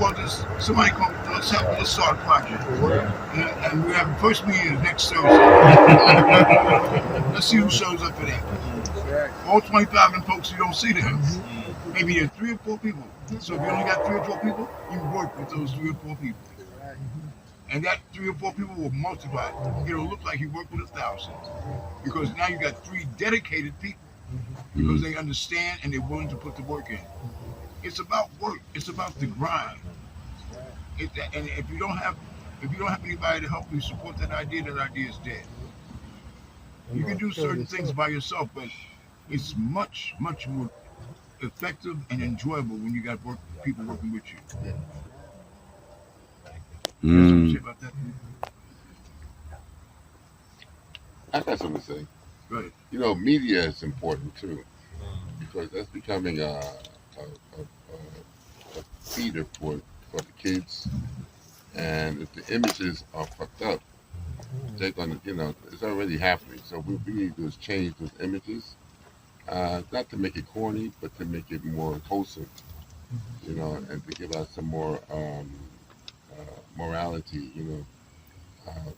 well, just somebody come, let's start a project. And we have the first meeting is next Thursday. Let's see who shows up for that. All 25 of them folks, you don't see them. Maybe there's 3 or 4 people. So if you only got 3 or 4 people, you work with those 3 or 4 people. And that 3 or 4 people will multiply. It'll look like you work with 1,000. Because now you got 3 dedicated people. Because they understand and they're willing to put the work in. It's about work. It's about the grind. And if you don't have anybody to help you support that idea is dead. You can do certain things by yourself, but it's much, much more effective and enjoyable when you got people working with you. You have something to say about that? I got something to say. Go ahead. Media is important too, because that's becoming a feeder for the kids. And if the images are fucked up, they're gonna, it's already happening. So what we need to do is change those images, not to make it corny, but to make it more wholesome, and to give us some more morality,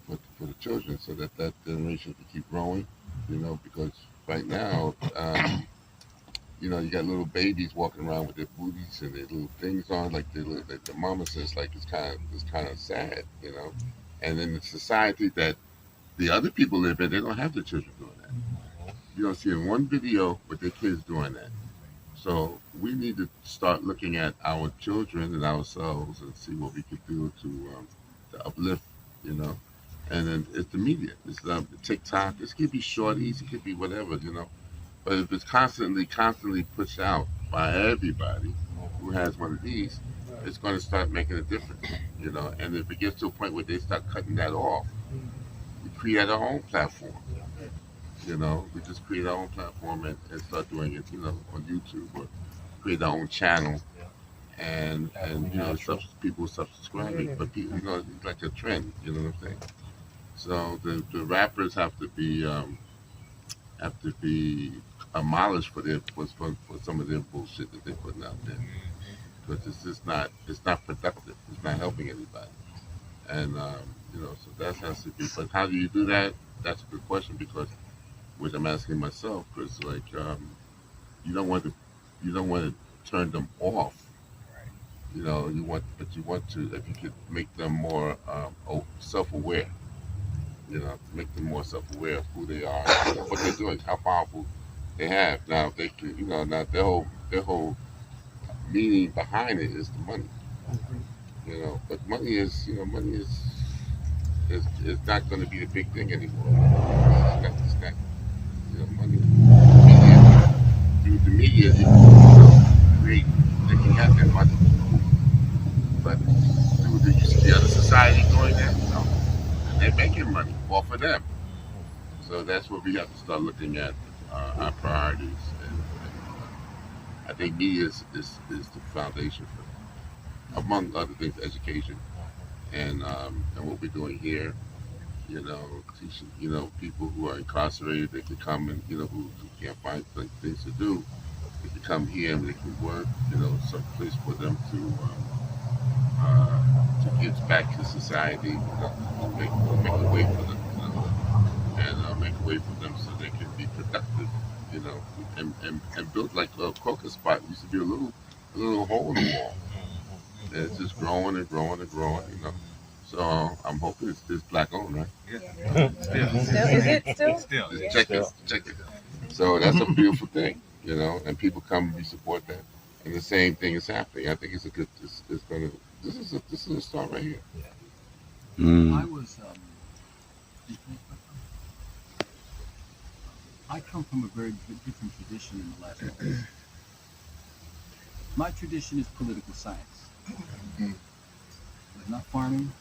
for the children, so that generation can keep growing, because right now, you got little babies walking around with their booties and their little things on, like the mama says, like it's kind of sad, And in the society that the other people live in, they don't have the children doing that. You don't see in one video with their kids doing that. So we need to start looking at our children and ourselves and see what we could do to uplift, And then it's the media. It's TikTok. It could be shorties. It could be whatever, But if it's constantly pushed out by everybody who has one of these, it's going to start making a difference, And if it gets to a point where they start cutting that off, we create our own platform. We just create our own platform and start doing it, on YouTube, or create our own channel, and people start subscribing. But people, it's like a trend. You know what I'm saying? So the rappers have to be demolished for some of their bullshit that they're putting out there, because it's not productive. It's not helping anybody. And so that has to be. But how do you do that? That's a good question, because which I'm asking myself, because you don't want to turn them off. You want to, if you could make them more self-aware. Make them more self-aware of who they are, what they're doing, how powerful they have. Now they can, now their whole meaning behind it is the money. But money is not going to be the big thing anymore. It's not money. Through the media, they can have their money. But through you see the other society doing that, they're making money off of them. So that's what we have to start looking at, our priorities. And I think media is the foundation for, among other things, education. And what we're doing here, teaching, people who are incarcerated, they can come and, who can't find things to do, they can come here and they can work, some place for them to give back to society, make a way for them, and make a way for them so they can be productive, and build like a crocus spot. It used to be a little hole in the wall. And it's just growing and growing and growing. So I'm hoping it's black owned, right? Yeah. Still, is it still? Still. Check it. So that's a beautiful thing, and people come and we support that. And the same thing is happening. I think it's a good. This is a start right here. I come from a very different tradition in the last couple years. My tradition is political science. It's not farming,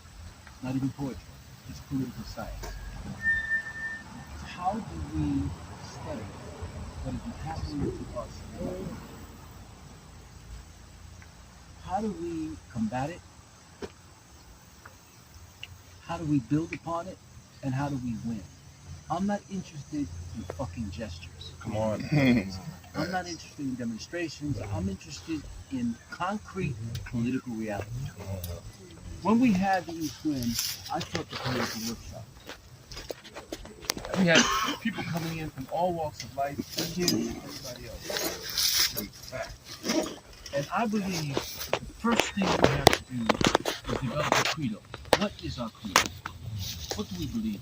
not even poetry. It's political science. How do we study what is happening to us? How do we combat it? How do we build upon it? And how do we win? I'm not interested in fucking gestures. Come on. I'm not interested in demonstrations. I'm interested in concrete political reality. When we had the East Wind, I taught the political workshop. We had people coming in from all walks of life, kids and everybody else. And I believe the first thing we have to do is develop a credo. What is our credo? What do we believe in?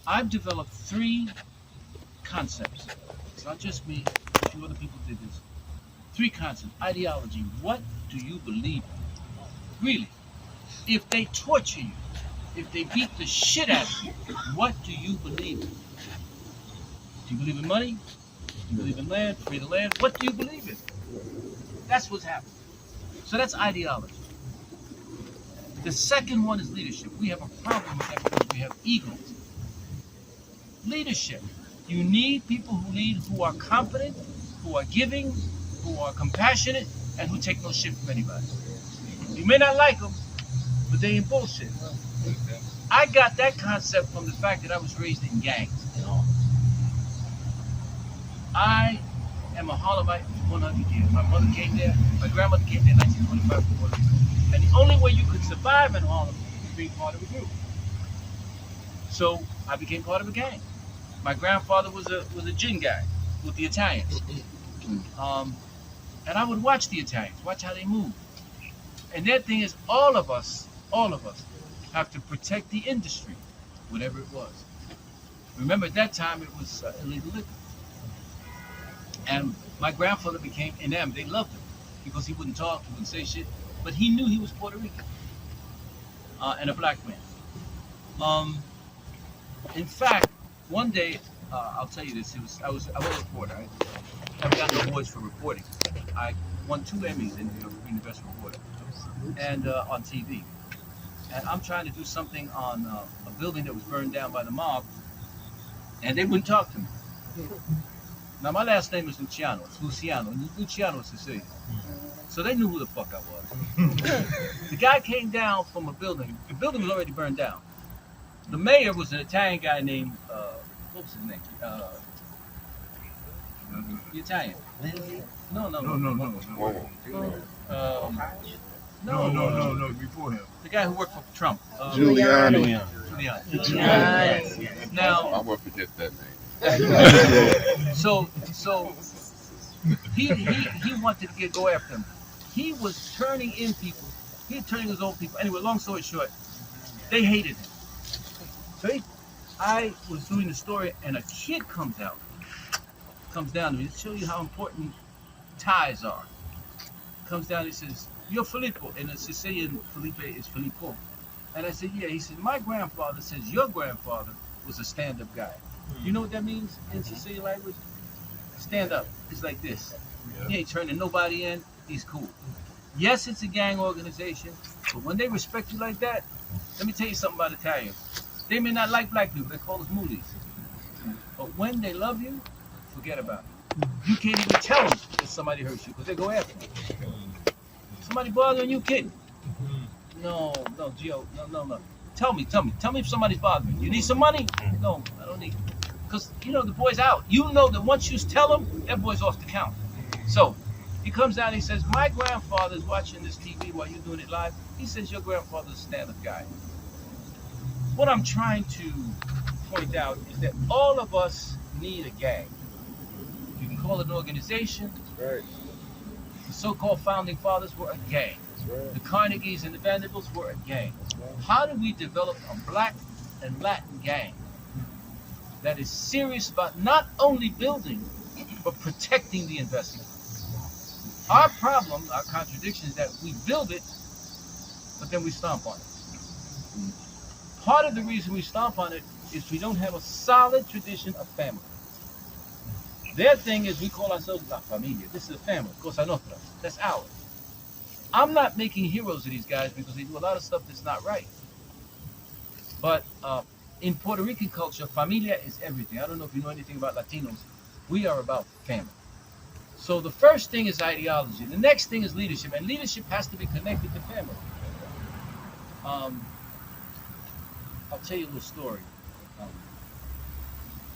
I've developed 3 concepts. It's not just me, a few other people did this. 3 concepts. Ideology. What do you believe in? Really. If they torture you, if they beat the shit out of you, what do you believe in? Do you believe in money? Do you believe in land? Free the land? What do you believe in? That's what's happening. So that's ideology. The second one is leadership. We have a problem with that because we have egos. Leadership. You need people who lead who are competent, who are giving, who are compassionate, and who take no shit from anybody. You may not like them, but they ain't bullshit. I got that concept from the fact that I was raised in gangs. I am a Harlemite for 100 years. My mother came there, my grandmother came there in 1925 from Puerto Rico. And the only way you could survive in Harlem was being part of a group. So I became part of a gang. My grandfather was a gin guy with the Italians. And I would watch the Italians, watch how they move. And that thing is all of us have to protect the industry, whatever it was. Remember, at that time, it was illegal liquor. And my grandfather became enamored. They loved him because he wouldn't talk, he wouldn't say shit, but he knew he was Puerto Rican and a black man. In fact, one day, I'll tell you this. I was a reporter. I got awards for reporting. I won 2 Emmys in New York for being the best reporter, and on TV. And I'm trying to do something on a building that was burned down by the mob, and they wouldn't talk to me. Now, my last name is Luciano. It's Luciano. And Luciano is Sicilian. So they knew who the fuck I was. The guy came down from a building. The building was already burned down. The mayor was an Italian guy named, what was his name? The Italian. No. No, before him. The guy who worked for Trump. Giuliani. Giuliani. Now, I won't forget that name. So he wanted to go after him. He was turning in people. He was turning his own people. Anyway, long story short, they hated him. So I was doing the story, and a kid comes down to me to show you how important ties are. Comes down, he says, "You're Filippo," and the Sicilian Felipe is Filippo. And I said, "Yeah." He said, "My grandfather says your grandfather was a stand-up guy." You know what that means in Sicilian language? Stand up. It's like this. He ain't turning nobody in. He's cool. Yes, it's a gang organization, but when they respect you like that, let me tell you something about Italians. They may not like black people. They call us moolies. But when they love you, forget about it. You can't even tell them if somebody hurts you because they go after you. Somebody bothering you, kid? No, Gio, no. Tell me if somebody's bothering you. You need some money? No, I don't need. Because, the boy's out. You know that once you tell him, that boy's off the count. So, he comes down and he says, "My grandfather's watching this TV while you're doing it live. He says your grandfather's a stand-up guy." What I'm trying to point out is that all of us need a gang. You can call it an organization. That's right. The so-called founding fathers were a gang. That's right. The Carnegies and the Vanderbilts were a gang. That's right. How do we develop a black and Latin gang that is serious about not only building, but protecting the investment? Our problem, our contradiction is that we build it, but then we stomp on it. Part of the reason we stomp on it is we don't have a solid tradition of family. Their thing is we call ourselves La Familia. This is a family, Cosa Nostra. That's ours. I'm not making heroes of these guys because they do a lot of stuff that's not right. But in Puerto Rican culture, familia is everything. I don't know if you know anything about Latinos. We are about family. So the first thing is ideology. The next thing is leadership. And leadership has to be connected to family. I'll tell you a little story. Um,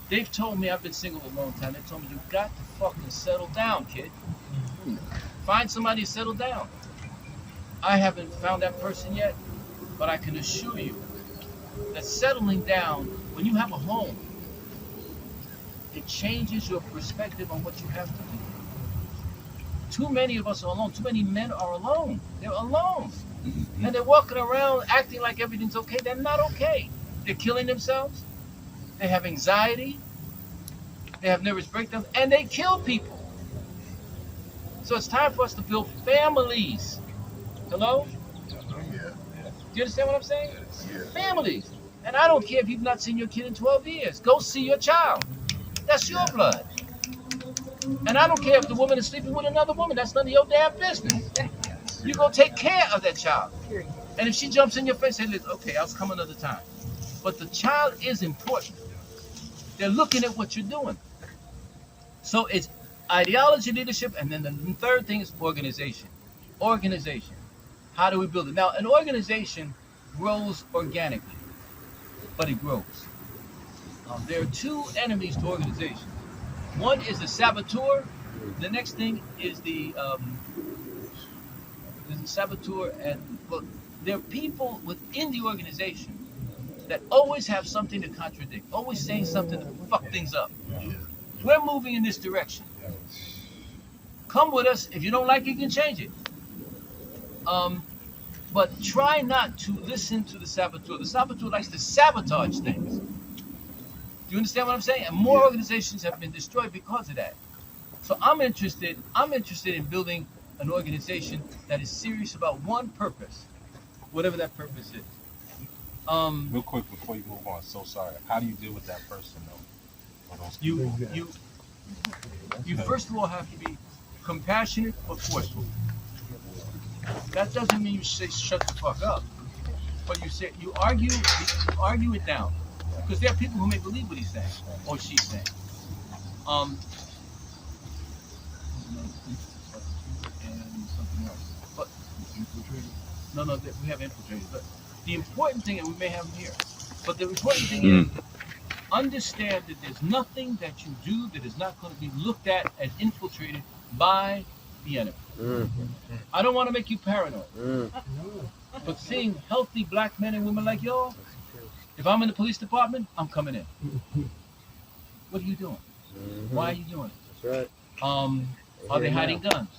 they've told me, I've been single a long time, they told me, you got to fucking settle down, kid. Find somebody to settle down. I haven't found that person yet, but I can assure you that settling down, when you have a home, it changes your perspective on what you have to do. Too many of us are alone. Too many men are alone. They're alone. And they're walking around acting like everything's okay. They're not okay. They're killing themselves. They have anxiety. They have nervous breakdowns. And they kill people. So it's time for us to build families. Hello? Yeah. Do you understand what I'm saying? Yeah. Families. And I don't care if you've not seen your kid in 12 years. Go see your child. That's your blood. And I don't care if the woman is sleeping with another woman. That's none of your damn business. You go take care of that child. And if she jumps in your face, say, okay, I'll come another time. But the child is important. They're looking at what you're doing. So it's ideology, leadership, and then the third thing is organization. Organization. How do we build it? Now, an organization grows organically, but it grows. There are two enemies to organization. One is the saboteur. The next thing is the saboteur, and well, there are people within the organization that always have something to contradict, always saying something to fuck things up. We're moving in this direction. Come with us. If you don't like it, you can change it. But try not to listen to the saboteur. The saboteur likes to sabotage things. Do you understand what I'm saying? And more organizations have been destroyed because of that. So I'm interested in building an organization that is serious about one purpose, whatever that purpose is. Real quick before you move on, so sorry. How do you deal with that person though? You first of all have to be compassionate but forceful. That doesn't mean you say shut the fuck up, but you argue it down, because there are people who may believe what he's saying or she's saying. And something else, but no, we have infiltrated. But the important thing, and we may have them here, but the important thing is understand that there's nothing that you do that is not going to be looked at and infiltrated by the enemy. I don't want to make you paranoid, but seeing healthy black men and women like y'all, if I'm in the police department, I'm coming in. What are you doing? Why are you doing it? That's right. Are they hiding guns?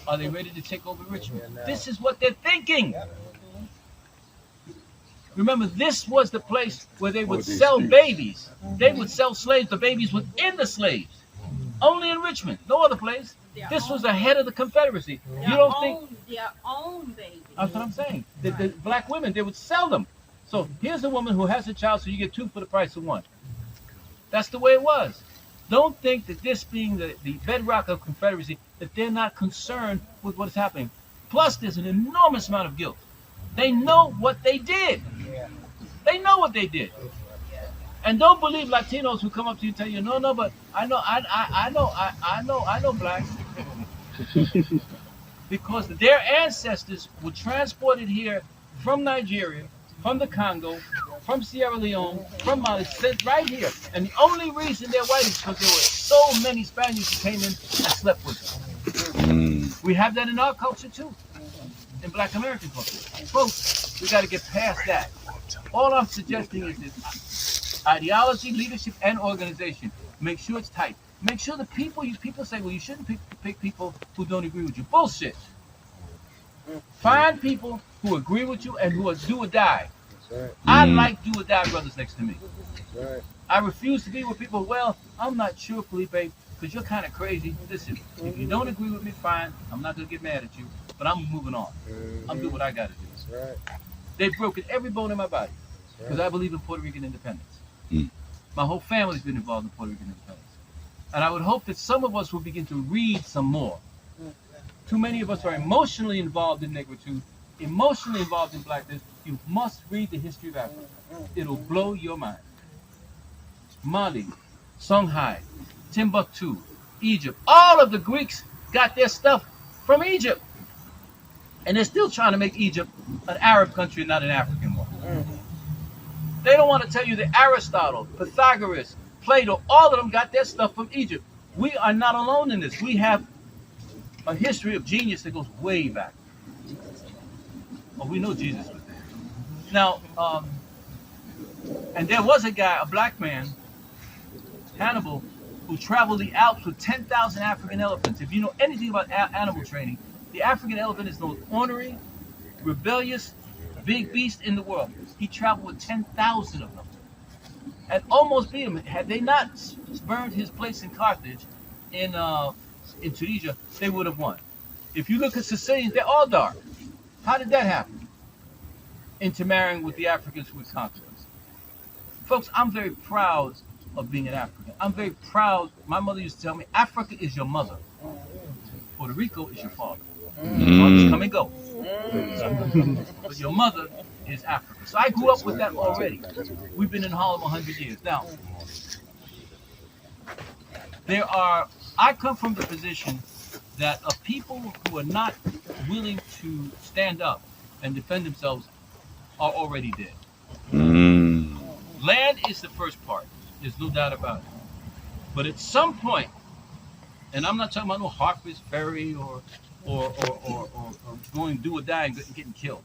Are they ready to take over Richmond? This is what they're thinking. Remember, this was the place where they would sell babies. They would sell slaves, the babies within the slaves. Only in Richmond, no other place. This was ahead of the Confederacy. You don't think their own babies? That's what I'm saying. The black women, they would sell them. So here's a woman who has a child, so you get two for the price of one. That's the way it was. Don't think that this being the bedrock of Confederacy, that they're not concerned with what is happening. Plus, there's an enormous amount of guilt. They know what they did. They know what they did. And don't believe Latinos who come up to you and tell you, no, but I know blacks. Because their ancestors were transported here from Nigeria, from the Congo, from Sierra Leone, from Mali, sent right here. And the only reason they're white is because there were so many Spaniards who came in and slept with them. We have that in our culture too, in Black American culture. Folks, we got to get past that. All I'm suggesting is this: ideology, leadership, and organization. Make sure it's tight. Make sure the people say, well, you shouldn't pick people who don't agree with you. Bullshit. Find people who agree with you and who are do or die. That's right. I like do or die brothers next to me. That's right. I refuse to be with people, well, I'm not sure, Felipe, because you're kind of crazy. Listen, if you don't agree with me, fine. I'm not going to get mad at you, but I'm moving on. I'm doing what I got to do. That's right. They've broken every bone in my body because I believe in Puerto Rican independence. My whole family's been involved in Puerto Rican independence. And I would hope that some of us will begin to read some more. Too many of us are emotionally involved in negritude, emotionally involved in blackness. You must read the history of Africa. It'll blow your mind. Mali, Songhai, Timbuktu, Egypt. All of the Greeks got their stuff from Egypt. And they're still trying to make Egypt an Arab country, not an African one. They don't want to tell you that Aristotle, Pythagoras, Plato, all of them got their stuff from Egypt. We are not alone in this. We have a history of genius that goes way back. Oh, we know Jesus was there. Now, and there was a guy, a black man, Hannibal, who traveled the Alps with 10,000 African elephants. If you know anything about animal training, the African elephant is the most ornery, rebellious, big beast in the world. He traveled with 10,000 of them. And almost beat him. Had they not burned his place in Carthage, in Tunisia, they would have won. If you look at Sicilians, they're all dark. How did that happen? Intermarrying with the Africans who would conquer us. Folks, I'm very proud of being an African. I'm very proud. My mother used to tell me, Africa is your mother. Puerto Rico is your father. Fathers come and go. But your mother is Africa. So I grew up with that already. We've been in Harlem 100 years. Now, I come from the position that of people who are not willing to stand up and defend themselves are already dead. Land is the first part. There's no doubt about it. But at some point, and I'm not talking about no Harper's Ferry or going do or die and getting killed.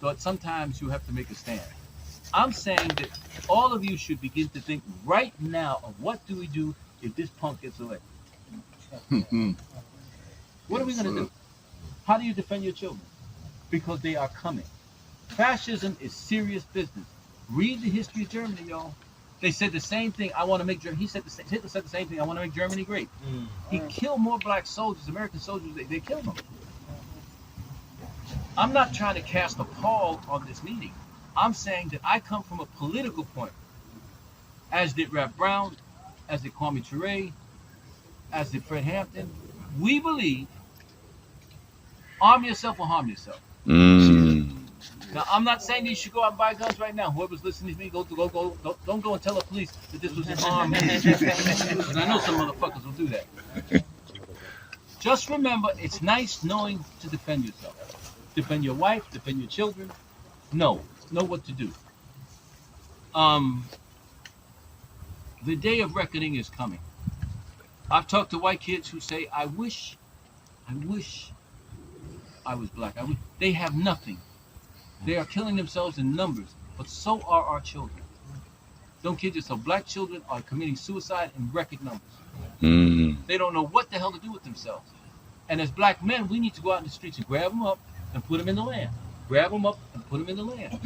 But sometimes you have to make a stand. I'm saying that all of you should begin to think right now of what do we do if this punk gets elected? What are we going to do? How do you defend your children? Because they are coming. Fascism is serious business. Read the history of Germany, y'all. They said the same thing. I want to make Germany. Hitler said the same thing. I want to make Germany great. He killed more black soldiers, American soldiers. They killed them. I'm not trying to cast a pall on this meeting. I'm saying that I come from a political point, as did Rap Brown, as did Kwame Ture, as did Fred Hampton. We believe arm yourself or harm yourself. Now, I'm not saying you should go out and buy guns right now. Whoever's listening to me, don't go and tell the police that this was an armed man. Because I know some motherfuckers will do that. Just remember, it's nice knowing to defend yourself. Defend your wife, defend your children. Know what to do. The day of reckoning is coming. I've talked to white kids who say, I wish I was black. They have nothing. They are killing themselves in numbers, but so are our children. Don't kid yourself. Black children are committing suicide in record numbers. They don't know what the hell to do with themselves. And as black men, we need to go out in the streets and grab them up and put them in the land. Grab them up and put them in the land.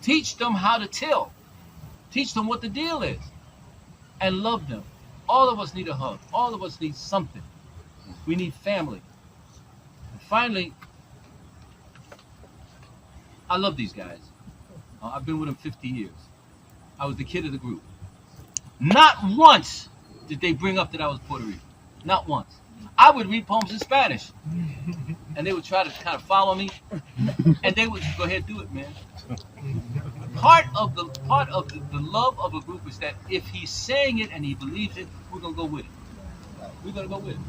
Teach them how to till. Teach them what the deal is. And love them. All of us need a hug. All of us need something. We need family. And finally, I love these guys. I've been with them 50 years. I was the kid of the group. Not once did they bring up that I was Puerto Rican. Not once. I would read poems in Spanish. And they would try to kind of follow me. And they would go ahead and do it, man. Part of the love of a group is that if he's saying it and he believes it, we're going to go with it. We're going to go with it.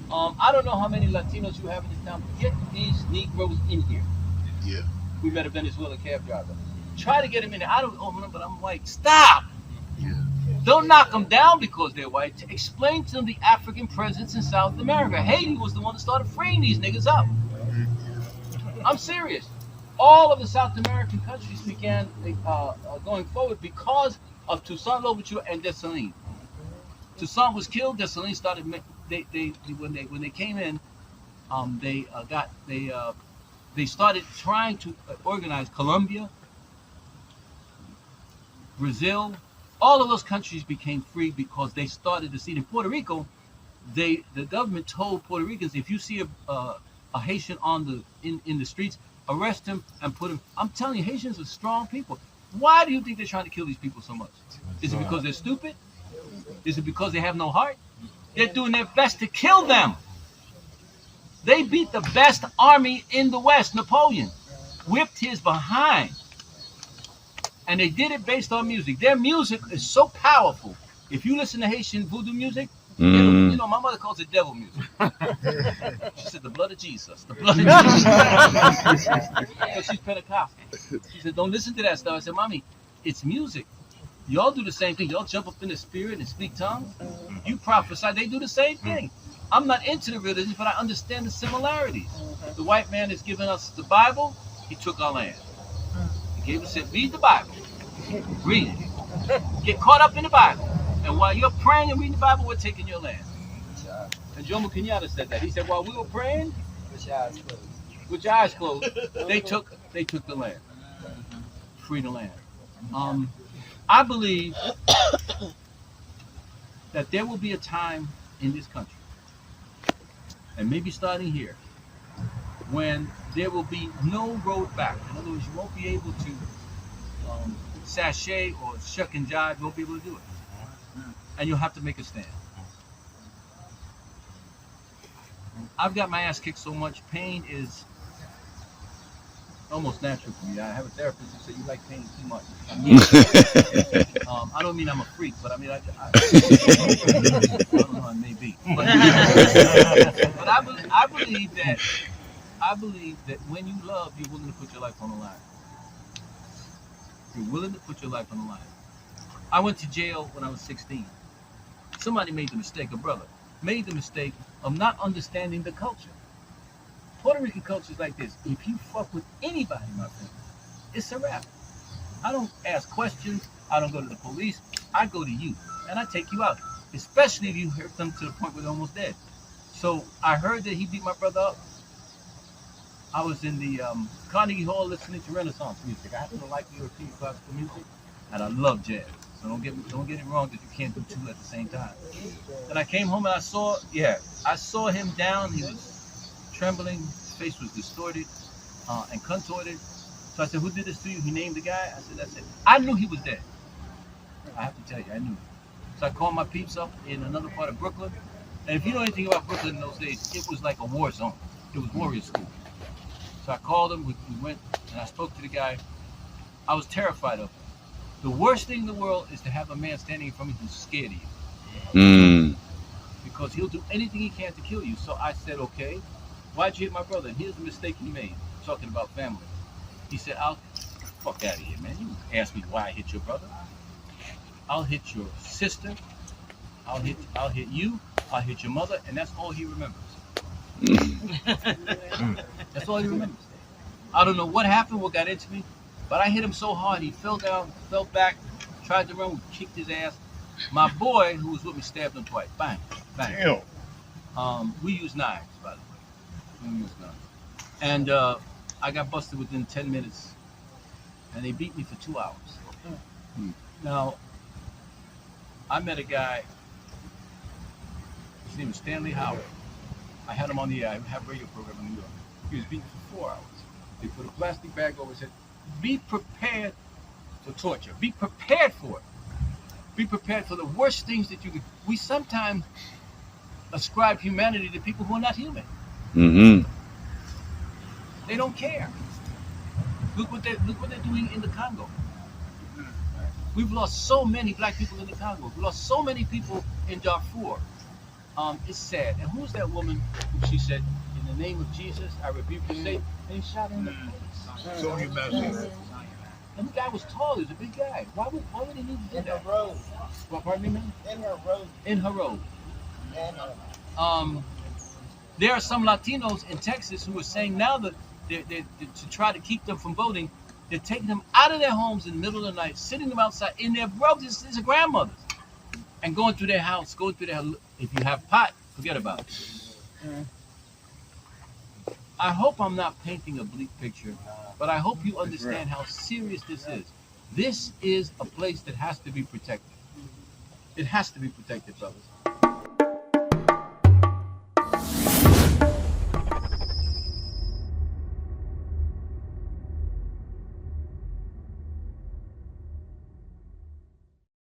I don't know how many Latinos you have in this town, but get these Negroes in here. Yeah. We met a Venezuelan cab driver. Try to get him in there. I don't own them, but I'm white. Stop! Yeah. Don't knock them down because they're white. Explain to them the African presence in South America. Haiti was the one that started freeing these niggas up. I'm serious. All of the South American countries began going forward because of Toussaint Louverture and Dessalines. Toussaint was killed. Dessalines started. When they came in, they started trying to organize Colombia, Brazil. All of those countries became free because they started to see. In Puerto Rico, the government told Puerto Ricans, if you see a Haitian in the streets, arrest him and put him. I'm telling you, Haitians are strong people. Why do you think they're trying to kill these people so much? Is it because they're stupid? Is it because they have no heart? They're doing their best to kill them. They beat the best army in the West, Napoleon. Whipped his behind. And they did it based on music. Their music is so powerful. If you listen to Haitian voodoo music, You know, my mother calls it devil music. She said, the blood of Jesus. The blood of Jesus. Because she's Pentecostal. She said, don't listen to that stuff. I said, Mommy, it's music. Y'all do the same thing. Y'all jump up in the spirit and speak tongues. You prophesy. They do the same thing. I'm not into the religion, but I understand the similarities. The white man has given us the Bible. He took our land. He gave us, said, read the Bible. Read it. Get caught up in the Bible. And while you're praying and reading the Bible, we're taking your land. And Jomo Kenyatta said that. He said, while we were praying, with your eyes closed, they took the land. Free the land. I believe that there will be a time in this country, and maybe starting here, when there will be no road back. In other words, you won't be able to sashay or shuck and jive. You won't be able to do it. And you'll have to make a stand. I've got my ass kicked so much, pain is almost natural for me. I have a therapist who said, you like pain too much. I don't mean I'm a freak, but I mean, I don't know, I may be. But I believe that when you love, you're willing to put your life on the line. You're willing to put your life on the line. I went to jail when I was 16. Somebody made the mistake, a brother, made the mistake of not understanding the culture. Puerto Rican culture is like this. If you fuck with anybody, my friend, it's a wrap. I don't ask questions. I don't go to the police. I go to you, and I take you out, especially if you hurt them to the point where they're almost dead. So I heard that he beat my brother up. I was in the Carnegie Hall listening to Renaissance music. I happen to like European classical music, and I love jazz. So don't get it wrong that you can't do two at the same time. And I came home and I saw him down. He was trembling. His face was distorted and contorted. So I said, who did this to you? He named the guy. I said, that's it. I knew he was dead. I have to tell you, I knew. So I called my peeps up in another part of Brooklyn. And if you know anything about Brooklyn in those days, it was like a war zone. It was warrior school. So I called him. We went and I spoke to the guy. I was terrified of him. The worst thing in the world is to have a man standing in front of you who's scared of you. Because he'll do anything he can to kill you. So I said, okay, why'd you hit my brother? And here's the mistake he made, talking about family. He said, I'll fuck out of here, man. You ask me why I hit your brother. I'll hit your sister. I'll hit you. I'll hit your mother. And that's all he remembers. That's all he remembers. I don't know what happened, what got into me. But I hit him so hard, he fell down, fell back, tried to run, we kicked his ass. My boy, who was with me, stabbed him twice. Bang, bang. Damn. We use knives, by the way. We use knives. And I got busted within 10 minutes. And they beat me for 2 hours. Now, I met a guy, his name was Stanley Howard. I had him on the air. I have a radio program in New York. He was beaten for 4 hours. They put a plastic bag over his head. Be prepared for torture. Be prepared for it. Be prepared for the worst things that you can. We sometimes ascribe humanity to people who are not human. Mm-hmm. They don't care. Look what they're doing in the Congo. We've lost so many black people in the Congo. We've lost so many people in Darfur. It's sad. And who's that woman who she said, in the name of Jesus, I rebuke you, Satan, and he shot her in the face. So you messed. And the guy was tall. He was a big guy. Why would he need to do that? In her robe. What, pardon me, man? In her robe. In her robe. There are some Latinos in Texas who are saying now that they're to try to keep them from voting, they're taking them out of their homes in the middle of the night, sitting them outside in their robes. These are grandmothers. And going through their house, if you have pot, forget about it. I hope I'm not painting a bleak picture, but I hope you understand how serious this is. This is a place that has to be protected. It has to be protected, brothers.